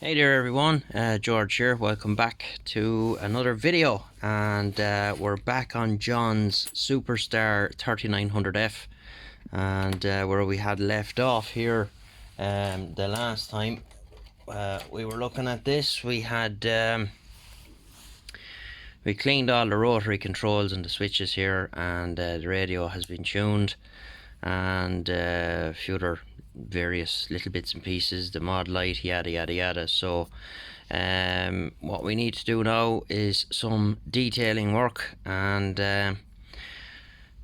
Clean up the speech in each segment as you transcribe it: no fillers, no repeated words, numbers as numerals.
Hey there everyone, George here. Welcome back to another video, and we're back on John's Superstar 3900F, and where we had left off here the last time we were looking at this. We had we cleaned all the rotary controls and the switches here, and the radio has been tuned, and a few other various little bits and pieces, the mod light, yada yada yada. So what we need to do now is some detailing work and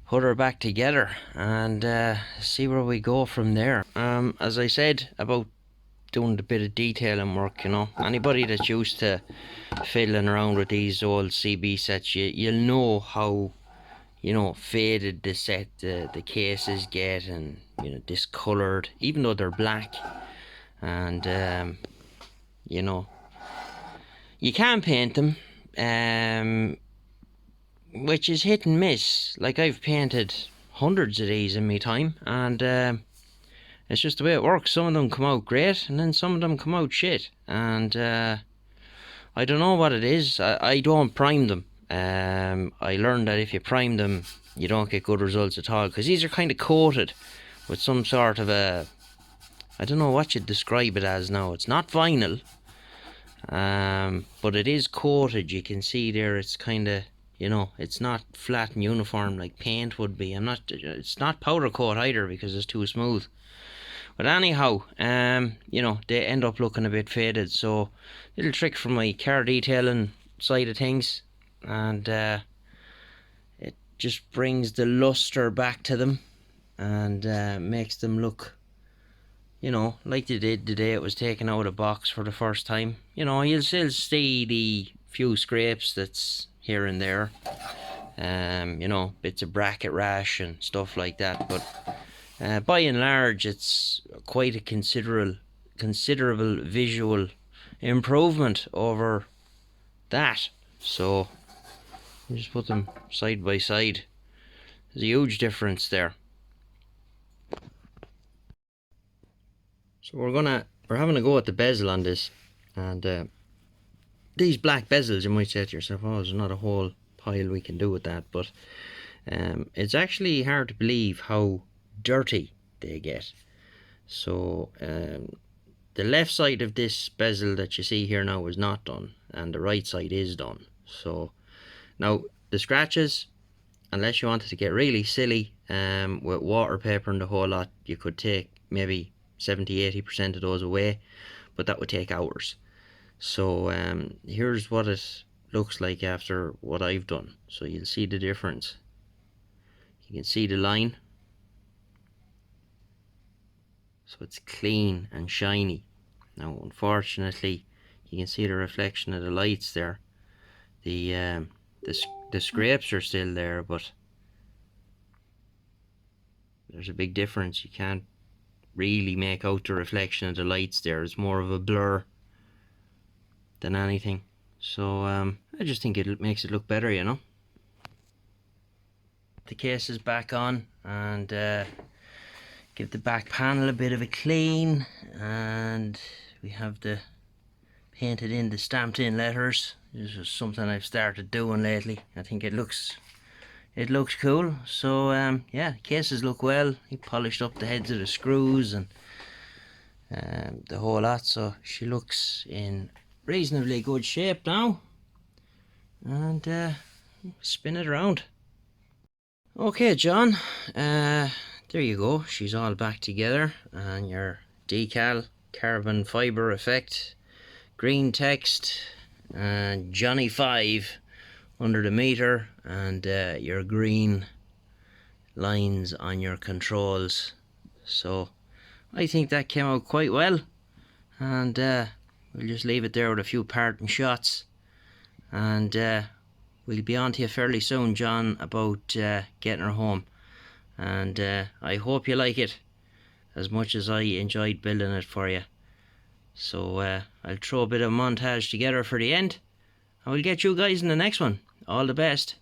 put her back together and see where we go from there. As I said about doing a bit of detailing work, you know, anybody that's used to fiddling around with these old CB sets, you'll know how, you know, faded the cases get, and, you know, discolored even though they're black. And you know, you can paint them, which is hit and miss. Like, I've painted hundreds of these in my time, and it's just the way it works. Some of them come out great, and then some of them come out shit. And I don't know what it is. I don't prime them. I learned that if you prime them, you don't get good results at all, because these are kind of coated with some sort of a, I don't know what you'd describe it as now. It's not vinyl, but it is coated. You can see there it's kind of, you know, it's not flat and uniform like paint would be. It's not powder coat either, because it's too smooth. But anyhow, you know, they end up looking a bit faded. So, little trick from my car detailing side of things, and it just brings the luster back to them, and makes them look, you know, like they did the day it was taken out of the box for the first time. You know, you'll still see the few scrapes that's here and there, you know, bits of bracket rash and stuff like that, but by and large it's quite a considerable visual improvement over that. So you just put them side by side. There's a huge difference there. So we're having a go at the bezel on this, and these black bezels, you might say to yourself, oh, there's not a whole pile we can do with that, but it's actually hard to believe how dirty they get. So the left side of this bezel that you see here now is not done, and the right side is done. So now the scratches, unless you wanted to get really silly with water paper and the whole lot, you could take maybe 70-80% of those away, but that would take hours. So here's what it looks like after what I've done. So you'll see the difference. You can see the line. So it's clean and shiny. Now unfortunately you can see the reflection of the lights there. The scrapes are still there, but there's a big difference. You can't really make out the reflection of the lights there. It's more of a blur than anything. So I just think it makes it look better, you know. The case is back on, and give the back panel a bit of a clean, and we have the painted in the stamped in letters. This is something I've started doing lately. I think it looks cool. So yeah, cases look well. He polished up the heads of the screws and the whole lot, so she looks in reasonably good shape now. And spin it around. Okay, John, there you go. She's all back together, and your decal, carbon fiber effect, green text, and Johnny 5 under the meter, and your green lines on your controls. So I think that came out quite well, and we'll just leave it there with a few parting shots, and we'll be on to you fairly soon, John, about getting her home. And I hope you like it as much as I enjoyed building it for you. So I'll throw a bit of montage together for the end, and we'll get you guys in the next one. All the best.